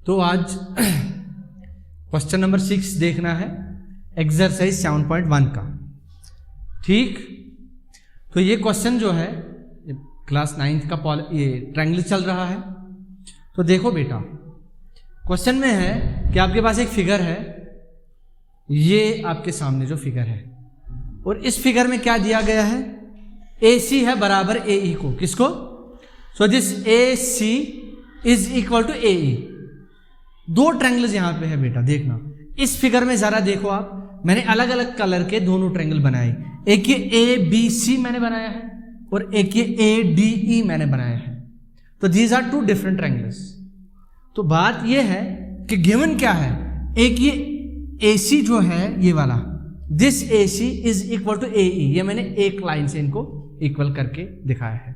तो आज question number 6 देखना है, एक्सरसाइज 7.1 का। ठीक, तो ये क्वेश्चन जो है क्लास 9th का ये ट्रायंगल चल रहा है। तो देखो बेटा, क्वेश्चन में है कि आपके पास एक फिगर है, ये आपके सामने जो फिगर है, और इस फिगर में क्या दिया गया है, AC है बराबर AE को। किसको? So this AC is equal to AE। दो ट्रायंगल्स यहां पे है बेटा, देखना इस फिगर में जरा देखो आप, मैंने अलग अलग कलर के दोनों ट्रायंगल बनाए, एक ये ABC मैंने बनाया है और एक ये ADE मैंने बनाया है। तो these are two different triangles. तो बात ये है कि गिवन क्या है, एक ये AC जो है ये वाला, this AC is equal to AE, ये मैंने एक लाइन से इनको इक्वल करके दिखाया है।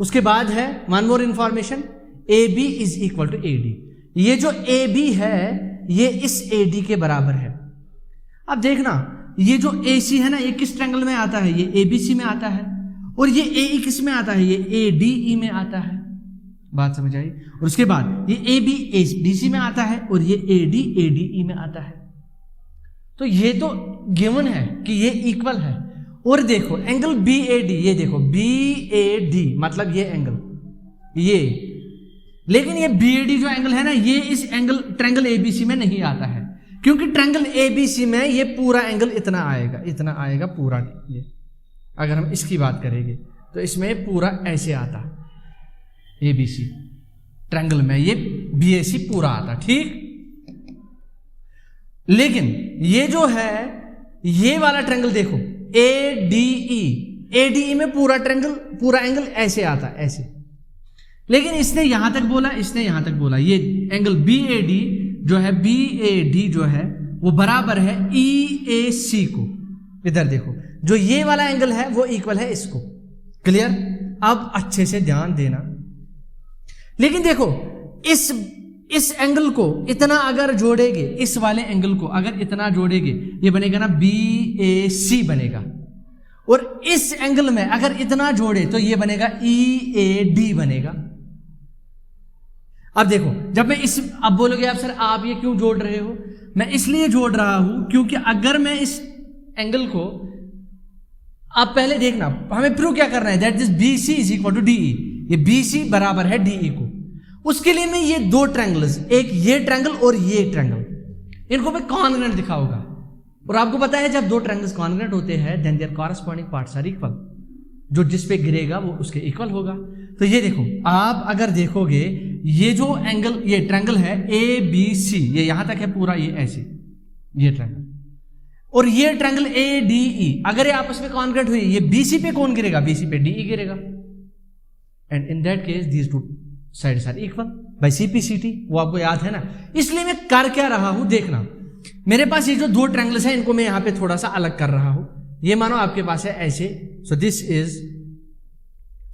उसके बाद है one more information, AB is equal to AD। ये जो AB है ये इस AD के बराबर है। अब देखना ये जो AC है ना, ये किस ट्रायंगल में आता है, ये ABC में आता है, और ये AE किस में आता है, ये ADE में आता है। बात समझ आई? और उसके बाद ये AB ADC में आता है और ये AD ADE में आता है। तो ये तो गिवन है कि ये इक्वल है। और देखो एंगल BAD, ये देखो BAD मतलब ये एंगल ये, लेकिन ये BAD जो एंगल है ना, ये इस एंगल ट्रायंगल ABC में नहीं आता है, क्योंकि ट्रायंगल ABC में ये पूरा एंगल इतना आएगा पूरा। ये अगर हम इसकी बात करेंगे तो इसमें पूरा ऐसे आता, ABC ट्रायंगल में ये BAC पूरा आता। ठीक, लेकिन ये जो है ये वाला ट्रायंगल देखो ADE में पूरा ट्रायंगल पूरा एंगल ऐसे आता, ऐसे, लेकिन इसने यहां तक बोला, इसने यहां तक बोला, ये एंगल BAD जो है वो बराबर है EAC को। इधर देखो जो ये वाला एंगल है वो इक्वल है इसको। क्लियर? अब अच्छे से ध्यान देना। लेकिन देखो इस एंगल को इतना अगर जोड़ेंगे, इस वाले एंगल को अगर इतना जोड़ेंगे, ये बनेगा ना BAC बनेगा, और इस एंगल में अगर इतना जोड़े तो ये बनेगा EAD बनेगा। अब देखो जब मैं अब बोलोगे आप सर आप ये क्यों जोड़ रहे हो, मैं इसलिए जोड़ रहा हूं क्योंकि अगर मैं इस एंगल को, आप पहले देखना हमें प्रूव क्या करना है, that this BC is equal to DE, ये BC बराबर है DE को। उसके लिए मैं ये दो ट्रायंगल्स, एक ये ट्रायंगल और ये ट्रायंगल, इनको मैं कॉन्ग्रुएंट दिखाऊंगा। और आपको पता है जब दो ट्रायंगल्स कॉन्ग्रुएंट होते हैं then their corresponding parts are equal, जो जिस पे गिरेगा वो उसके इक्वल होगा। तो ये देखो आप अगर देखोगे ये जो एंगल, ये ट्रायंगल है ABC, ये यहां तक है पूरा, ये ऐसे ये ट्रायंगल, और ये ट्रायंगल ADE, अगर ये आपस में कॉन्ग्रुएंट हुई, ये BC पे कौन गिरेगा, BC पे DE गिरेगा, and in that case these two sides are equal by CPCT। वो आपको याद है ना। इसलिए मैं कर क्या रहा हूं, देखना मेरे पास ये जो दो ट्रायंगल्स हैं इनको मैं यहां पे थोड़ा सा अलग कर रहा हूं। ये मानो आपके पास है ऐसे, सो दिस इज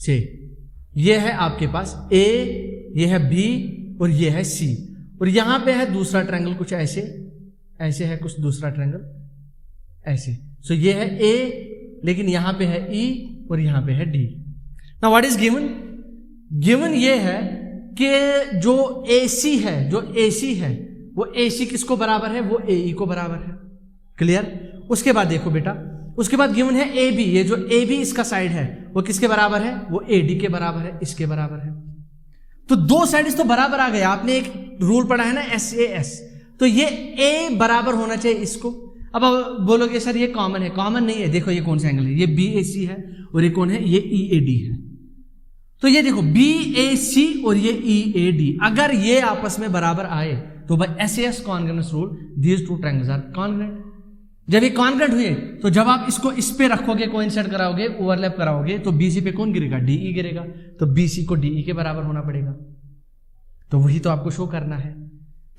से, ये है आपके पास A, ये है B और ये है C, और यहां पे है दूसरा ट्रायंगल कुछ ऐसे, ऐसे है कुछ दूसरा ट्रायंगल ऐसे। सो ये है A, लेकिन यहां पे है E और यहां पे है D। Now what is given? Given ये है कि जो AC है वो AC किसको बराबर है, वो AE को बराबर है। क्लियर? उसके बाद देखो बेटा, उसके बाद गिवन है AB, ये जो AB इसका साइड है वो किसके बराबर है, वो AD के बराबर है, इसके बराबर है। तो दो साइड्स तो बराबर आ गए। आपने एक रूल पढ़ा है ना SAS, तो ये A बराबर होना चाहिए इसको। अब बोलोगे सर ये कॉमन है, कॉमन नहीं है। देखो ये कौन सा एंगल है, ये BAC है और ये कौन है, ये EAD है। तो ये देखो BAC और ये EAD अगर ये आपस में बराबर आए तो by SAS congruence rule these two triangles are congruent. जब ये कॉन्ग्रुएंट हुए तो जब आप इसको इस पे रखोगे, कोइंसाइड कराओगे, ओवरलैप कराओगे, तो BC पे कौन गिरेगा, DE गिरेगा, तो BC को DE के बराबर होना पड़ेगा। तो वही तो आपको शो करना है।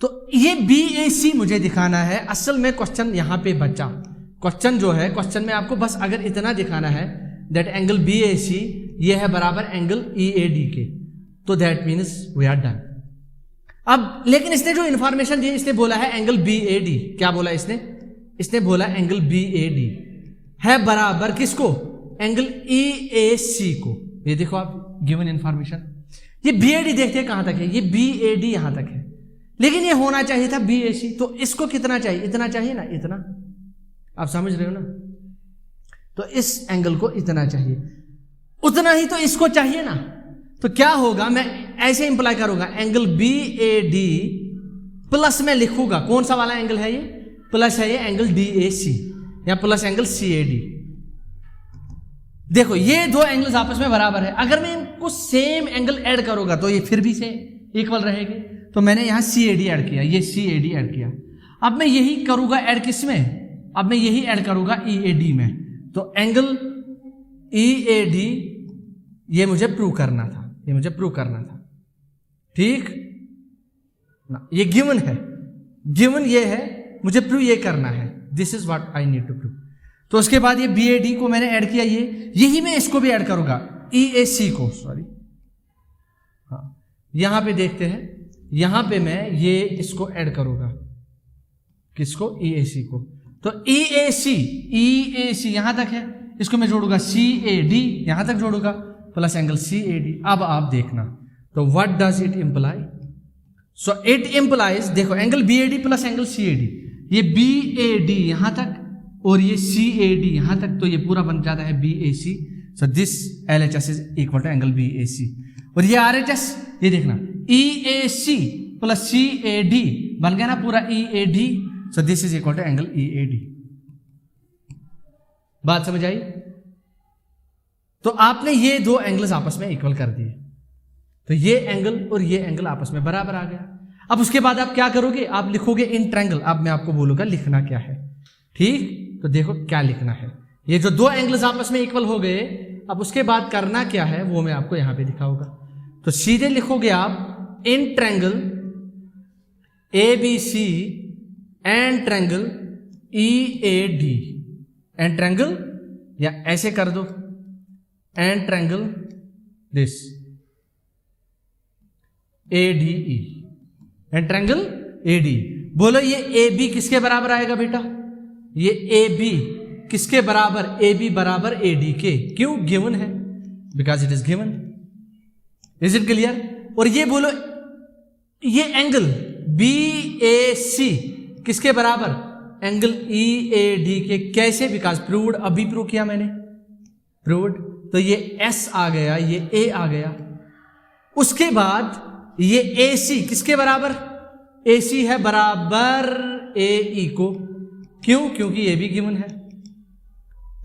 तो ये BAC मुझे दिखाना है। असल में क्वेश्चन यहां पे बचा, क्वेश्चन जो है, क्वेश्चन में आपको बस अगर इतना दिखाना है दैट एंगल BAC ये है बराबर एंगल EAD के, तो that means we are done. अब लेकिन इसने जो इंफॉर्मेशन दी, इसने बोला है एंगल BAD, क्या बोला इसने बोला एंगल BAD है बराबर किसको, एंगल EAC को। ये देखो आप गिवन इंफॉर्मेशन, ये BAD देखते हैं कहां तक है, ये BAD यहां तक है, लेकिन ये होना चाहिए था BAC, तो इसको कितना चाहिए, इतना चाहिए ना, इतना, आप समझ रहे हो ना, तो इस एंगल को इतना चाहिए, उतना ही तो इसको चाहिए ना। तो क्या होगा, मैं ऐसे इंप्लाई करूंगा एंगल BAD प्लस में लिखूंगा, कौन सा वाला एंगल है ये, प्लस है ये एंगल DAC या प्लस एंगल CAD। देखो ये दो एंगल्स आपस में बराबर है, अगर मैं इनको सेम एंगल ऐड करूंगा तो ये फिर भी से इक्वल रहेंगे। तो मैंने यहां CAD ऐड किया, ये CAD ऐड किया। अब मैं यही करूंगा ऐड किस में, अब मैं यही ऐड करूंगा EAD में। तो एंगल EAD ये मुझे प्रूव करना था, ये मुझे प्रूव करना था, ठीक ना, ये गिवन है, गिवन ये है, मुझे प्रूव ये करना है, this is what I need to prove. तो उसके बाद ये BAD को मैंने ऐड किया, ये यही मैं इसको भी ऐड करूंगा, EAC को, सॉरी हाँ, यहां पे देखते हैं, यहां पे मैं ये इसको ऐड करूंगा, किसको, EAC को। तो EAC यहां तक है, इसको मैं जोड़ूंगा CAD, यहां तक जोड़ूंगा प्लस एंगल CAD। अब आप देखना, तो what does it imply, so it implies, देखो angle BAD plus angle CAD, ये BAD यहां तक और ये CAD यहां तक, तो ये पूरा बन जाता है BAC। So this LHS is equal to angle BAC, और ये RHS, ये देखना EAC प्लस CAD बन गया ना पूरा EAD। So this is equal to angle EAD। बात समझ आई? तो आपने ये दो एंगल्स आपस में इक्वल कर दिए, तो ये एंगल और ये एंगल आपस में बराबर आ गया। अब उसके बाद आप क्या करोगे, आप लिखोगे इन ट्रायंगल। अब मैं आपको बोलूंगा लिखना क्या है, ठीक। तो देखो क्या लिखना है, ये जो दो एंगल्स आपस में इक्वल हो गए, अब उसके बाद करना क्या है वो मैं आपको यहां पे दिखाऊंगा। तो सीधे लिखोगे आप in triangle ABC and triangle EAD, and triangle, या ऐसे कर दो and triangle this ADE, and triangle AD। बोलो ये AB किसके बराबर आएगा बेटा, ये AB किसके बराबर, AB बराबर AD के, क्यों, गिवन है, because it is given. Is it clear? और ये बोलो ये एंगल BAC किसके बराबर, एंगल EAD के, कैसे, बिकॉज प्रूव्ड, अभी प्रूव किया मैंने, प्रूव्ड। तो ये S आ गया, ये A आ गया। उसके बाद ये AC किसके बराबर, AC है बराबर AE को, क्यों, क्योंकि ये भी गिवन है।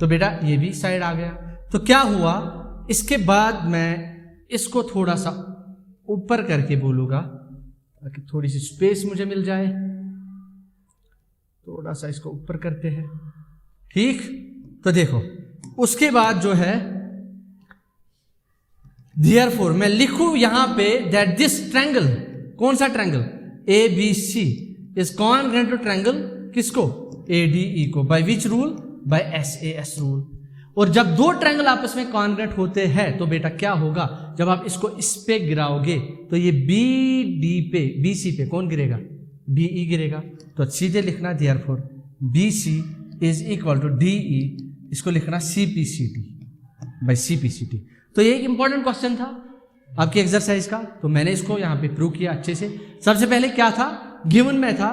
तो बेटा ये भी साइड आ गया। तो क्या हुआ, इसके बाद मैं इसको थोड़ा सा ऊपर करके बोलूंगा ताकि थोड़ी सी स्पेस मुझे मिल जाए, थोड़ा सा इसको ऊपर करते हैं, ठीक। तो देखो उसके बाद जो है, therefore मैं लिखूं यहां पे दैट दिस ट्रायंगल, कौन सा triangle, ABC is congruent to triangle किसको, ADE को, by which rule, by SAS rule. और जब दो ट्रायंगल आपस में कॉन्ग्रुएंट होते हैं तो बेटा क्या होगा, जब आप इसको इस पे गिराओगे तो ये BD पे, BC पे कौन गिरेगा, DE गिरेगा। तो सीधे लिखना therefore BC is equal to DE, इसको लिखना CPCT बाय CPCT। तो ये एक इंपॉर्टेंट क्वेश्चन था आपकी एक्सरसाइज का, तो मैंने इसको यहां पे प्रूव किया अच्छे से। सबसे पहले क्या था, गिवन में था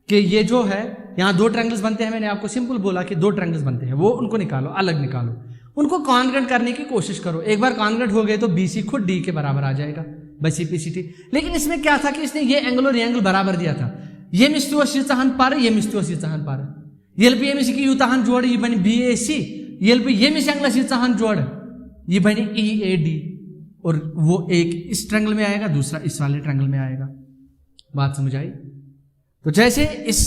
कि ये जो है यहां दो ट्रायंगल्स बनते हैं, मैंने आपको सिंपल बोला कि दो ट्रायंगल्स बनते हैं, वो उनको निकालो, अलग निकालो, उनको कॉन्ग्रुएंट करने की कोशिश करो। एक बार कॉन्ग्रुएंट हो गए तो BC खुद D के बराबर आ जाएगा बाय CPCT। लेकिन इसमें क्या था कि इसने ये एंगल और ये एंगल बराबर दिया था, ये मिस्तु शीर्षाहन पार, ये मिस्तु शीर्षाहन पार, येल्पी ये मिसी की युताहन जोड़, ये बनी BAC, येल्पी ये मिसी एंगल शीर्षाहन जोड़, ये बनी EAD। और वो एक इस ट्रायंगल में आएगा, दूसरा इस वाले ट्रायंगल में आएगा। बात समझ आई? तो जैसे इस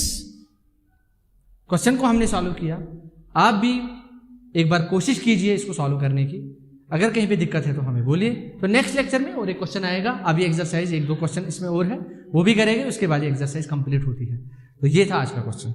क्वेश्चन को हमने सॉल्व किया, आप भी एक बार कोशिश कीजिए इसको सॉल्व करने की। अगर कहीं पे दिक्कत है तो हमें बोलिए। तो नेक्स्ट लेक्चर में और एक क्वेश्चन आएगा, अभी एक्सरसाइज एक दो क्वेश्चन इसमें और है वो भी करेंगे, उसके बाद ये एक्सरसाइज कंप्लीट होती है। तो ये था आज का क्वेश्चन।